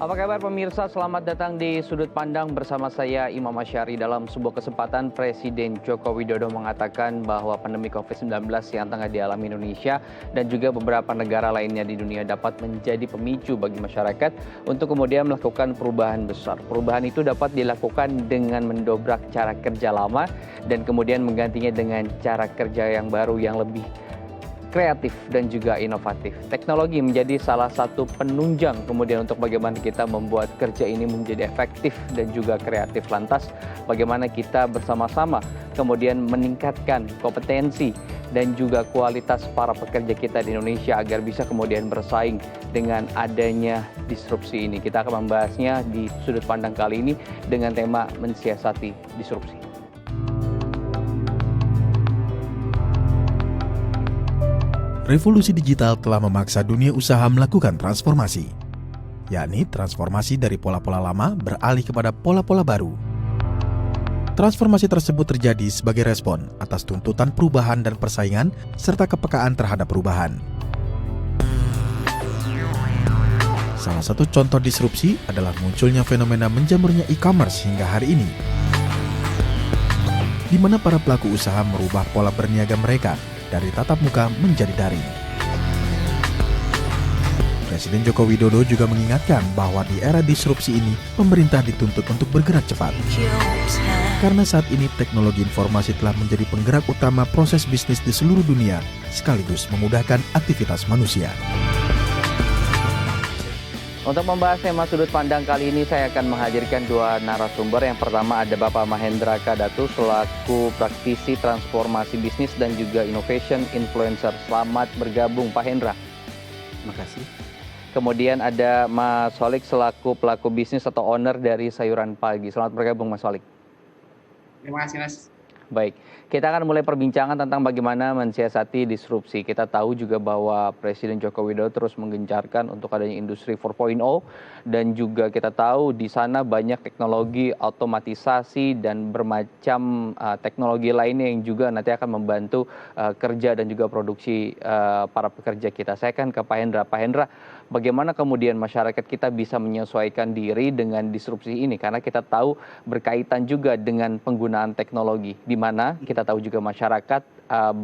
Apa kabar pemirsa? Selamat datang di Sudut Pandang bersama saya Imam Asyari. Dalam sebuah kesempatan Presiden Joko Widodo mengatakan bahwa pandemi COVID-19 yang tengah dialami Indonesia dan juga beberapa negara lainnya di dunia dapat menjadi pemicu bagi masyarakat untuk kemudian melakukan perubahan besar. Perubahan itu dapat dilakukan dengan mendobrak cara kerja lama dan kemudian menggantinya dengan cara kerja yang baru yang lebih kreatif dan juga inovatif. Teknologi menjadi salah satu penunjang kemudian untuk bagaimana kita membuat kerja ini menjadi efektif dan juga kreatif. Lantas bagaimana kita bersama-sama kemudian meningkatkan kompetensi dan juga kualitas para pekerja kita di Indonesia agar bisa kemudian bersaing dengan adanya disrupsi ini. Kita akan membahasnya di sudut pandang kali ini dengan tema mensiasati disrupsi. Revolusi digital telah memaksa dunia usaha melakukan transformasi, yakni transformasi dari pola-pola lama beralih kepada pola-pola baru. Transformasi tersebut terjadi sebagai respon atas tuntutan perubahan dan persaingan serta kepekaan terhadap perubahan. Salah satu contoh disrupsi adalah munculnya fenomena menjamurnya e-commerce hingga hari ini, di mana para pelaku usaha merubah pola berniaga mereka dari tatap muka menjadi daring. Presiden Joko Widodo juga mengingatkan bahwa di era disrupsi ini, pemerintah dituntut untuk bergerak cepat. Karena saat ini teknologi informasi telah menjadi penggerak utama proses bisnis di seluruh dunia, sekaligus memudahkan aktivitas manusia. Untuk membahas tema sudut pandang kali ini, saya akan menghadirkan dua narasumber. Yang pertama ada Bapak Mahendra Kadatu selaku praktisi transformasi bisnis dan juga innovation influencer. Selamat bergabung Pak Hendra. Terima kasih. Kemudian ada Mas Solik selaku pelaku bisnis atau owner dari Sayuran Pagi. Selamat bergabung Mas Solik. Terima kasih Mas. Baik, kita akan mulai perbincangan tentang bagaimana mensiasati disrupsi. Kita tahu juga bahwa Presiden Joko Widodo terus menggencarkan untuk adanya industri 4.0 dan juga kita tahu di sana banyak teknologi otomatisasi dan bermacam teknologi lainnya yang juga nanti akan membantu kerja dan juga produksi para pekerja kita. Saya akan ke Pak Hendra. Pak Hendra, bagaimana kemudian masyarakat kita bisa menyesuaikan diri dengan disrupsi ini? Karena kita tahu berkaitan juga dengan penggunaan teknologi, di mana kita tahu juga masyarakat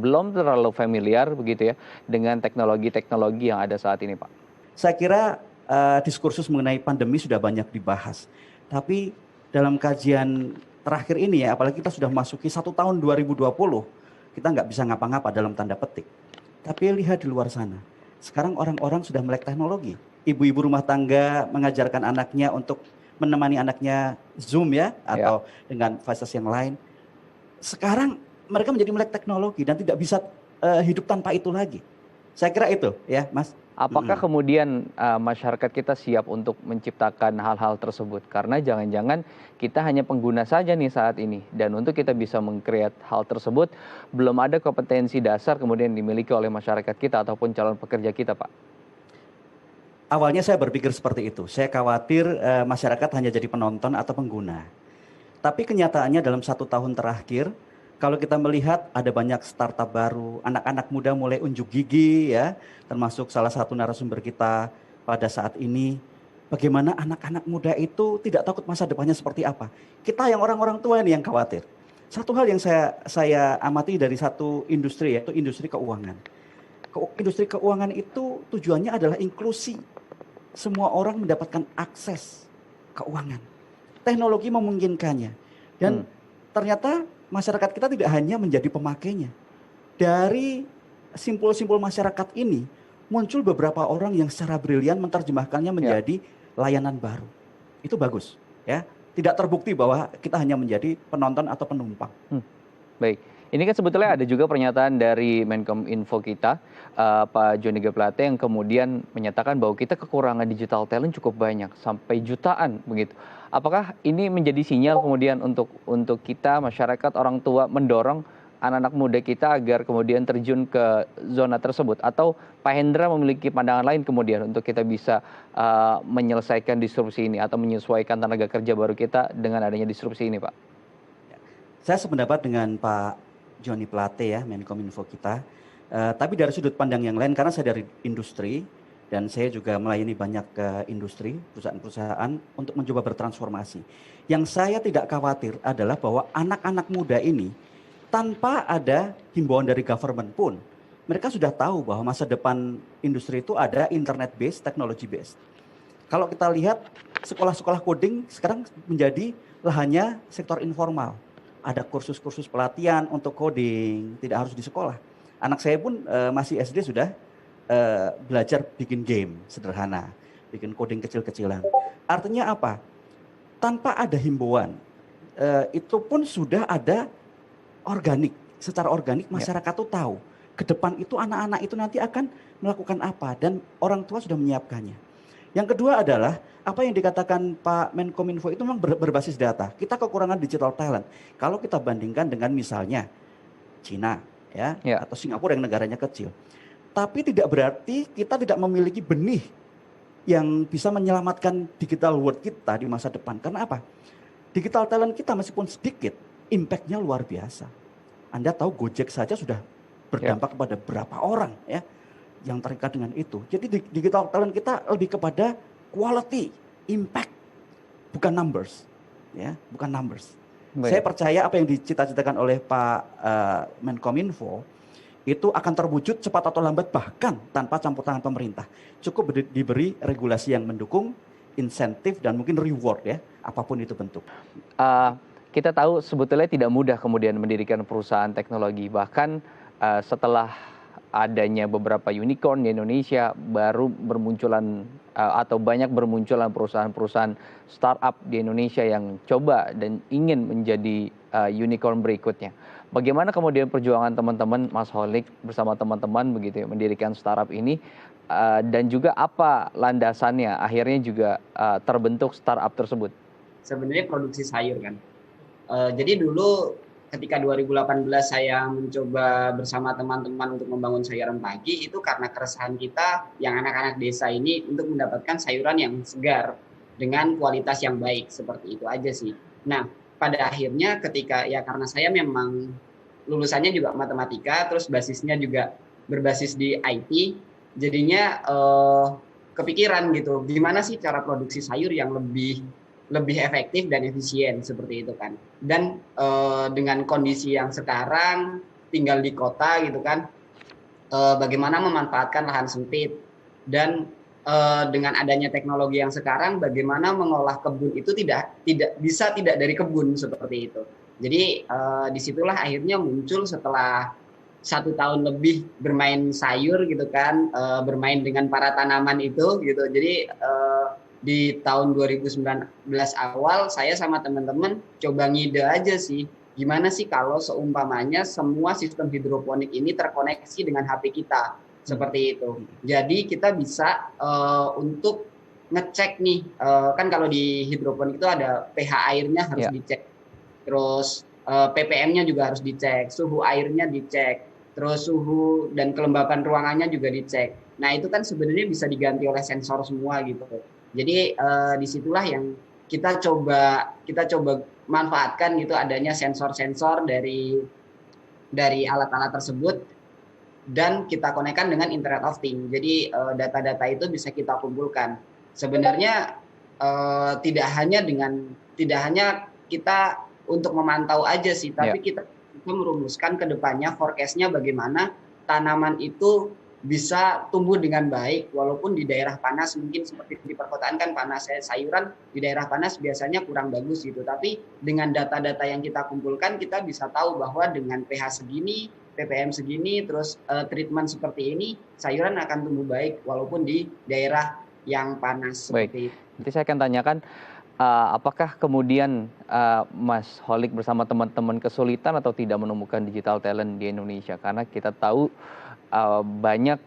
belum terlalu familiar begitu ya dengan teknologi-teknologi yang ada saat ini, Pak. Saya kira diskursus mengenai pandemi sudah banyak dibahas. Tapi dalam kajian terakhir ini ya, apalagi kita sudah memasuki 1 tahun 2020, kita nggak bisa ngapa-ngapa dalam tanda petik. Tapi lihat di luar sana, sekarang orang-orang sudah melek teknologi. Ibu-ibu rumah tangga mengajarkan anaknya untuk menemani anaknya Zoom ya, atau dengan fasilitas yang lain. Sekarang mereka menjadi melek teknologi dan tidak bisa hidup tanpa itu lagi. Saya kira itu ya Mas. Apakah kemudian masyarakat kita siap untuk menciptakan hal-hal tersebut? Karena jangan-jangan kita hanya pengguna saja nih saat ini. Dan untuk kita bisa meng-create hal tersebut, belum ada kompetensi dasar kemudian dimiliki oleh masyarakat kita ataupun calon pekerja kita, Pak. Awalnya saya berpikir seperti itu. Saya khawatir masyarakat hanya jadi penonton atau pengguna. Tapi kenyataannya dalam 1 tahun terakhir, kalau kita melihat ada banyak startup baru, anak-anak muda mulai unjuk gigi ya, termasuk salah satu narasumber kita pada saat ini. Bagaimana anak-anak muda itu tidak takut masa depannya seperti apa. Kita yang orang-orang tua ini yang khawatir. Satu hal yang saya amati dari satu industri, yaitu industri keuangan. Industri keuangan itu tujuannya adalah inklusi. Semua orang mendapatkan akses keuangan. Teknologi memungkinkannya. Dan ternyata masyarakat kita tidak hanya menjadi pemakainya. Dari simpul-simpul masyarakat ini muncul beberapa orang yang secara brilian menerjemahkannya menjadi layanan baru. Itu bagus ya. Tidak terbukti bahwa kita hanya menjadi penonton atau penumpang. Baik. Ini kan sebetulnya ada juga pernyataan dari Menkominfo kita, Pak Johnny G. Plate yang kemudian menyatakan bahwa kita kekurangan digital talent cukup banyak, sampai jutaan begitu. Apakah ini menjadi sinyal kemudian untuk kita, masyarakat, orang tua mendorong anak-anak muda kita agar kemudian terjun ke zona tersebut? Atau Pak Hendra memiliki pandangan lain kemudian untuk kita bisa menyelesaikan disrupsi ini atau menyesuaikan tenaga kerja baru kita dengan adanya disrupsi ini, Pak? Saya sependapat dengan Pak Johnny Plate ya, Menkominfo kita. Tapi dari sudut pandang yang lain, karena saya dari industri, dan saya juga melayani banyak industri, perusahaan-perusahaan untuk mencoba bertransformasi. Yang saya tidak khawatir adalah bahwa anak-anak muda ini tanpa ada himbauan dari government pun, mereka sudah tahu bahwa masa depan industri itu ada internet based, technology based. Kalau kita lihat sekolah-sekolah coding sekarang menjadi lahannya sektor informal. Ada kursus-kursus pelatihan untuk coding, tidak harus di sekolah. Anak saya pun masih SD sudah belajar bikin game sederhana, bikin coding kecil-kecilan. Artinya apa? Tanpa ada himbauan, itu pun sudah ada organik, secara organik masyarakat tuh tahu. Ke depan itu anak-anak itu nanti akan melakukan apa dan orang tua sudah menyiapkannya. Yang kedua adalah apa yang dikatakan Pak Menkominfo itu memang berbasis data. Kita kekurangan digital talent. Kalau kita bandingkan dengan misalnya Cina ya. Atau Singapura yang negaranya kecil. Tapi tidak berarti kita tidak memiliki benih yang bisa menyelamatkan digital world kita di masa depan. Karena apa? Digital talent kita meskipun sedikit, impact-nya luar biasa. Anda tahu Gojek saja sudah berdampak kepada berapa orang ya yang terikat dengan itu. Jadi digital talent kita lebih kepada quality, impact, bukan numbers. Ya, bukan numbers. Baik. Saya percaya apa yang dicita-citakan oleh Pak Menkominfo itu akan terwujud cepat atau lambat bahkan tanpa campur tangan pemerintah. Cukup diberi regulasi yang mendukung, insentif dan mungkin reward ya, apapun itu bentuk. Kita tahu sebetulnya tidak mudah kemudian mendirikan perusahaan teknologi. Bahkan setelah adanya beberapa unicorn di Indonesia, baru bermunculan atau banyak bermunculan perusahaan-perusahaan startup di Indonesia yang coba dan ingin menjadi unicorn berikutnya. Bagaimana kemudian perjuangan teman-teman Mas Holik bersama teman-teman begitu ya, mendirikan startup ini dan juga apa landasannya akhirnya juga terbentuk startup tersebut? Sebenarnya produksi sayur kan. Jadi dulu ketika 2018 saya mencoba bersama teman-teman untuk membangun sayuran pagi itu karena keresahan kita yang anak-anak desa ini untuk mendapatkan sayuran yang segar dengan kualitas yang baik, seperti itu aja sih. Nah, pada akhirnya ketika ya karena saya memang lulusannya juga matematika, terus basisnya juga berbasis di IT, jadinya kepikiran gitu, gimana sih cara produksi sayur yang lebih efektif dan efisien seperti itu kan. Dan dengan kondisi yang sekarang tinggal di kota gitu kan, bagaimana memanfaatkan lahan sempit dan dengan adanya teknologi yang sekarang bagaimana mengolah kebun itu tidak dari kebun seperti itu. Jadi disitulah akhirnya muncul setelah 1 tahun lebih bermain sayur gitu kan, bermain dengan para tanaman itu gitu. Jadi di tahun 2019 awal saya sama teman-teman coba ngide aja sih, gimana sih kalau seumpamanya semua sistem hidroponik ini terkoneksi dengan HP kita seperti itu. Jadi kita bisa untuk ngecek nih, kan kalau di hidroponik itu ada pH airnya harus dicek, terus ppm-nya juga harus dicek, suhu airnya dicek, terus suhu dan kelembapan ruangannya juga dicek. Nah itu kan sebenarnya bisa diganti oleh sensor semua gitu. Jadi disitulah yang kita coba manfaatkan gitu adanya sensor-sensor dari alat-alat tersebut dan kita konekkan dengan Internet of Things. Jadi data-data itu bisa kita kumpulkan. Sebenarnya tidak hanya kita untuk memantau aja sih, tapi kita merumuskan ke depannya forecast-nya bagaimana tanaman itu bisa tumbuh dengan baik walaupun di daerah panas, mungkin seperti di perkotaan kan panas, sayuran di daerah panas biasanya kurang bagus gitu, tapi dengan data-data yang kita kumpulkan kita bisa tahu bahwa dengan pH segini, ppm segini, terus treatment seperti ini sayuran akan tumbuh baik walaupun di daerah yang panas. Baik, seperti itu. Nanti saya akan tanyakan apakah kemudian Mas Holik bersama teman-teman kesulitan atau tidak menemukan digital talent di Indonesia, karena kita tahu banyak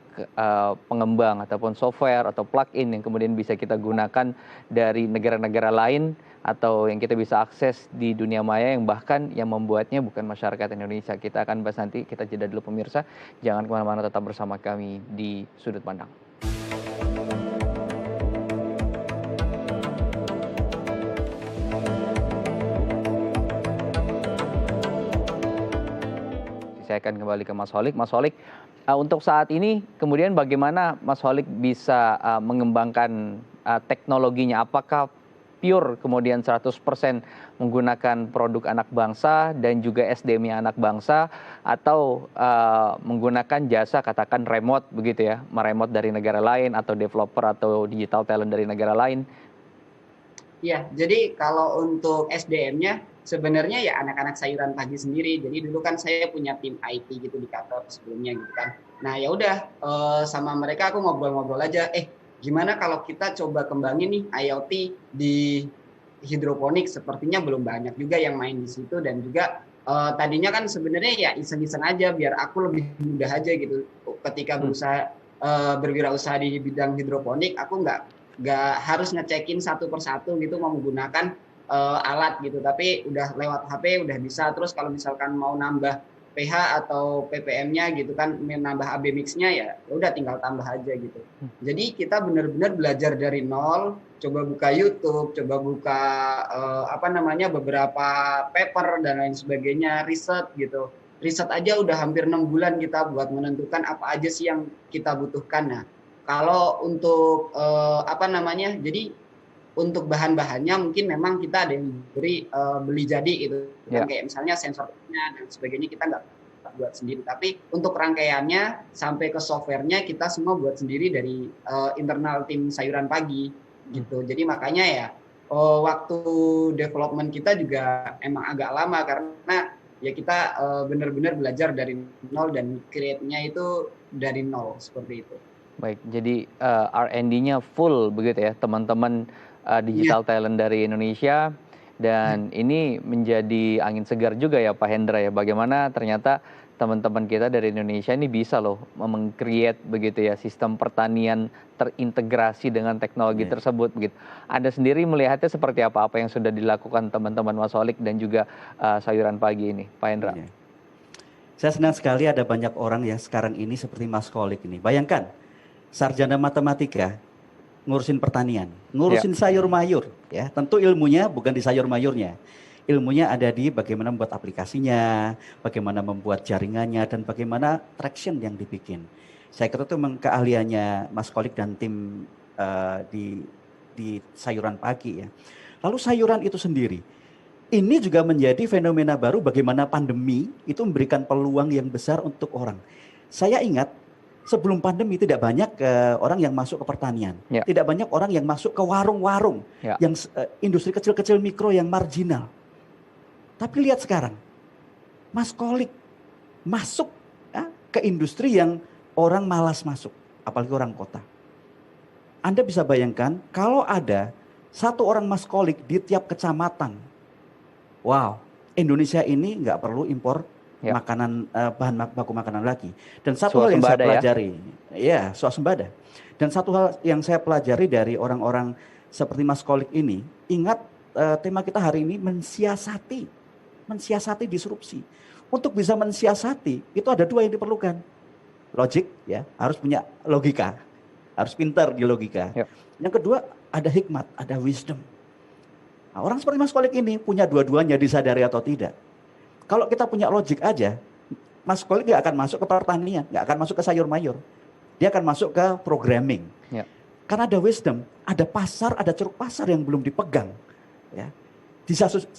pengembang ataupun software atau plugin yang kemudian bisa kita gunakan dari negara-negara lain atau yang kita bisa akses di dunia maya yang bahkan yang membuatnya bukan masyarakat Indonesia. Kita akan bahas nanti, kita jeda dulu pemirsa. Jangan kemana-mana, tetap bersama kami di Sudut Pandang. Saya akan kembali ke Mas Holik. Mas Holik, Untuk saat ini kemudian bagaimana Mas Holik bisa mengembangkan teknologinya? Apakah pure kemudian 100% menggunakan produk anak bangsa dan juga SDM-nya anak bangsa, atau menggunakan jasa katakan remote begitu ya, meremote dari negara lain atau developer atau digital talent dari negara lain? Iya, jadi kalau untuk SDM-nya sebenarnya ya anak-anak sayuran pagi sendiri. Jadi dulu kan saya punya tim IT gitu di kantor sebelumnya gitu kan. Nah ya udah sama mereka aku ngobrol-ngobrol aja. Gimana kalau kita coba kembangin nih IoT di hidroponik? Sepertinya belum banyak juga yang main di situ dan juga tadinya kan sebenarnya ya iseng-iseng aja biar aku lebih mudah aja gitu. Ketika berusaha berwirausaha di bidang hidroponik, aku nggak harus ngecekin satu persatu gitu mau menggunakan alat gitu, tapi udah lewat HP udah bisa. Terus kalau misalkan mau nambah pH atau ppm-nya gitu kan, menambah AB mix-nya ya udah tinggal tambah aja gitu. Jadi kita benar-benar belajar dari nol, coba buka YouTube, coba buka beberapa paper dan lain sebagainya, riset gitu. Riset aja udah hampir 6 bulan kita buat menentukan apa aja sih yang kita butuhkan. Nah, kalau untuk jadi untuk bahan-bahannya mungkin memang kita ada yang beli jadi gitu kan, kayak misalnya sensornya dan sebagainya kita nggak buat sendiri, tapi untuk rangkaiannya sampai ke softwarenya kita semua buat sendiri dari internal tim sayuran pagi gitu. Jadi makanya ya waktu development kita juga emang agak lama karena ya kita benar-benar belajar dari nol dan create-nya itu dari nol seperti itu. Baik, jadi R&D-nya full begitu ya, teman-teman digital talent dari Indonesia, dan ini menjadi angin segar juga ya Pak Hendra ya, bagaimana ternyata teman-teman kita dari Indonesia ini bisa loh meng-create begitu ya sistem pertanian terintegrasi dengan teknologi tersebut begitu. Anda sendiri melihatnya seperti apa yang sudah dilakukan teman-teman Mas Holik dan juga sayuran pagi ini, Pak Hendra? Saya senang sekali ada banyak orang ya sekarang ini seperti Mas Holik ini. Bayangkan, sarjana matematika ngurusin pertanian, ngurusin sayur mayur, ya. Tentu ilmunya bukan di sayur mayurnya. Ilmunya ada di bagaimana membuat aplikasinya, bagaimana membuat jaringannya, dan bagaimana traction yang dibikin. Saya kira itu memang keahliannya Mas Holik dan tim di sayuran pagi ya. Lalu sayuran itu sendiri, ini juga menjadi fenomena baru bagaimana pandemi itu memberikan peluang yang besar untuk orang. Saya ingat sebelum pandemi tidak banyak orang yang masuk ke pertanian, tidak banyak orang yang masuk ke warung-warung, yang industri kecil-kecil mikro yang marginal. Tapi lihat sekarang, Mas Holik masuk ke industri yang orang malas masuk, apalagi orang kota. Anda bisa bayangkan kalau ada satu orang Mas Holik di tiap kecamatan, wow, Indonesia ini nggak perlu impor makanan, bahan baku makanan lagi. Dan satu hal yang saya pelajari, swasembada. Dan satu hal yang saya pelajari dari orang-orang seperti Mas Holik ini, ingat tema kita hari ini mensiasati disrupsi. Untuk bisa mensiasati itu ada dua yang diperlukan, logik ya, harus punya logika, harus pintar di logika. Yang kedua ada hikmat, ada wisdom. Nah, orang seperti Mas Holik ini punya dua-duanya, disadari atau tidak. Kalau kita punya logik aja, Mas Holik nggak akan masuk ke pertanian, nggak akan masuk ke sayur mayur. Dia akan masuk ke programming. Karena ada wisdom, ada pasar, ada ceruk pasar yang belum dipegang. Ya. Di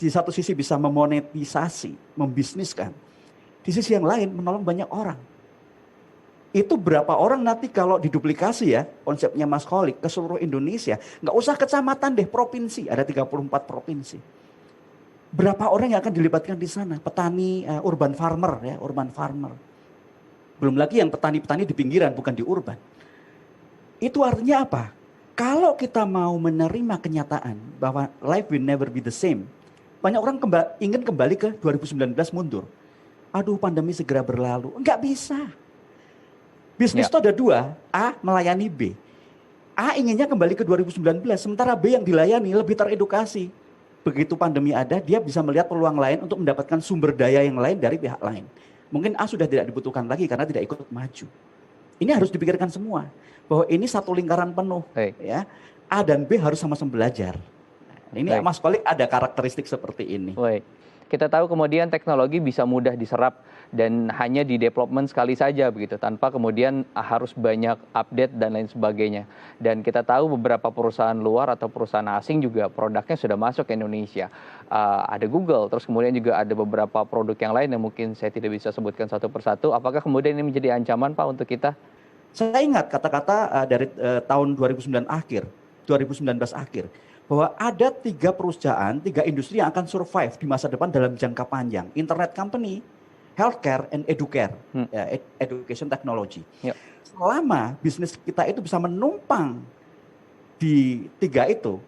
satu sisi bisa memonetisasi, membisniskan. Di sisi yang lain menolong banyak orang. Itu berapa orang nanti kalau diduplikasi ya, konsepnya Mas Holik ke seluruh Indonesia. Nggak usah kecamatan deh, provinsi. Ada 34 provinsi. Berapa orang yang akan dilibatkan di sana? Petani, urban farmer ya, urban farmer. Belum lagi yang petani-petani di pinggiran, bukan di urban. Itu artinya apa? Kalau kita mau menerima kenyataan bahwa life will never be the same. Banyak orang ingin kembali ke 2019 mundur. Aduh, pandemi segera berlalu. Enggak bisa. Bisnis itu ada dua, A melayani B. A inginnya kembali ke 2019, sementara B yang dilayani lebih teredukasi. Begitu pandemi ada, dia bisa melihat peluang lain untuk mendapatkan sumber daya yang lain dari pihak lain. Mungkin A sudah tidak dibutuhkan lagi karena tidak ikut maju. Ini harus dipikirkan semua, bahwa ini satu lingkaran penuh. Ya. A dan B harus sama-sama belajar. Nah, ini Mas Holik ada karakteristik seperti ini. Kita tahu kemudian teknologi bisa mudah diserap dan hanya di development sekali saja begitu, tanpa kemudian harus banyak update dan lain sebagainya. Dan kita tahu beberapa perusahaan luar atau perusahaan asing juga produknya sudah masuk ke Indonesia. Ada Google, terus kemudian juga ada beberapa produk yang lain yang mungkin saya tidak bisa sebutkan satu persatu. Apakah kemudian ini menjadi ancaman, Pak, untuk kita? Saya ingat kata-kata dari tahun 2019 akhir, bahwa ada 3 perusahaan, 3 industri yang akan survive di masa depan dalam jangka panjang. Internet company, healthcare, and educare, ya, education technology. Yep. Selama bisnis kita itu bisa menumpang di 3 itu,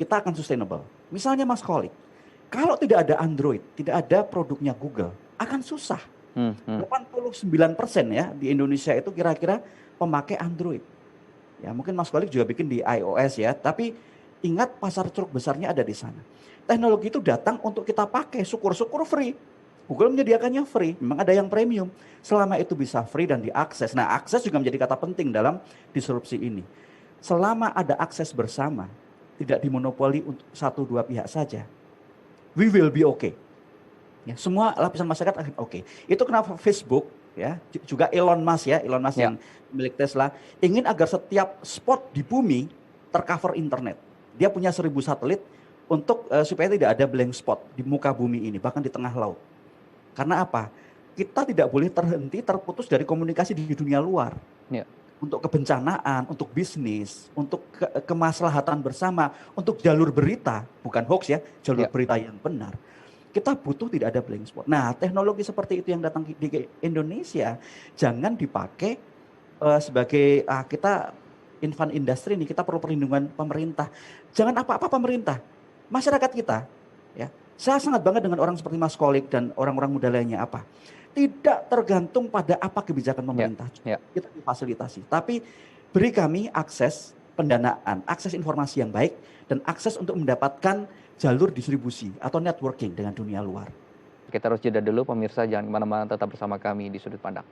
kita akan sustainable. Misalnya Mas Kolik, kalau tidak ada Android, tidak ada produknya Google, akan susah. 89% ya di Indonesia itu kira-kira pemakai Android. Ya mungkin Mas Kolik juga bikin di iOS ya, tapi ingat pasar ceruk besarnya ada di sana. Teknologi itu datang untuk kita pakai, syukur-syukur free. Google menyediakannya free, memang ada yang premium. Selama itu bisa free dan diakses. Nah, akses juga menjadi kata penting dalam disrupsi ini. Selama ada akses bersama, tidak dimonopoli untuk 1-2 pihak saja, we will be okay. Ya, semua lapisan masyarakat akan oke. Itu kenapa Facebook ya, juga Elon Musk yang milik Tesla ingin agar setiap spot di bumi tercover internet. Dia punya 1000 satelit untuk supaya tidak ada blank spot di muka bumi ini, bahkan di tengah laut. Karena apa? Kita tidak boleh terputus dari komunikasi di dunia luar. Ya. Untuk kebencanaan, untuk bisnis, untuk kemaslahatan bersama, untuk jalur berita, bukan hoax ya, jalur berita yang benar. Kita butuh tidak ada blank spot. Nah, teknologi seperti itu yang datang di Indonesia jangan dipakai sebagai kita infant industry ini, kita perlu perlindungan pemerintah. Jangan apa-apa pemerintah, masyarakat kita. Ya, saya sangat bangga dengan orang seperti Mas Kolik dan orang-orang muda lainnya apa. Tidak tergantung pada apa kebijakan pemerintah. Kita difasilitasi, tapi beri kami akses pendanaan, akses informasi yang baik, dan akses untuk mendapatkan jalur distribusi atau networking dengan dunia luar. Kita harus jeda dulu, pemirsa, jangan kemana-mana, tetap bersama kami di Sudut Pandang.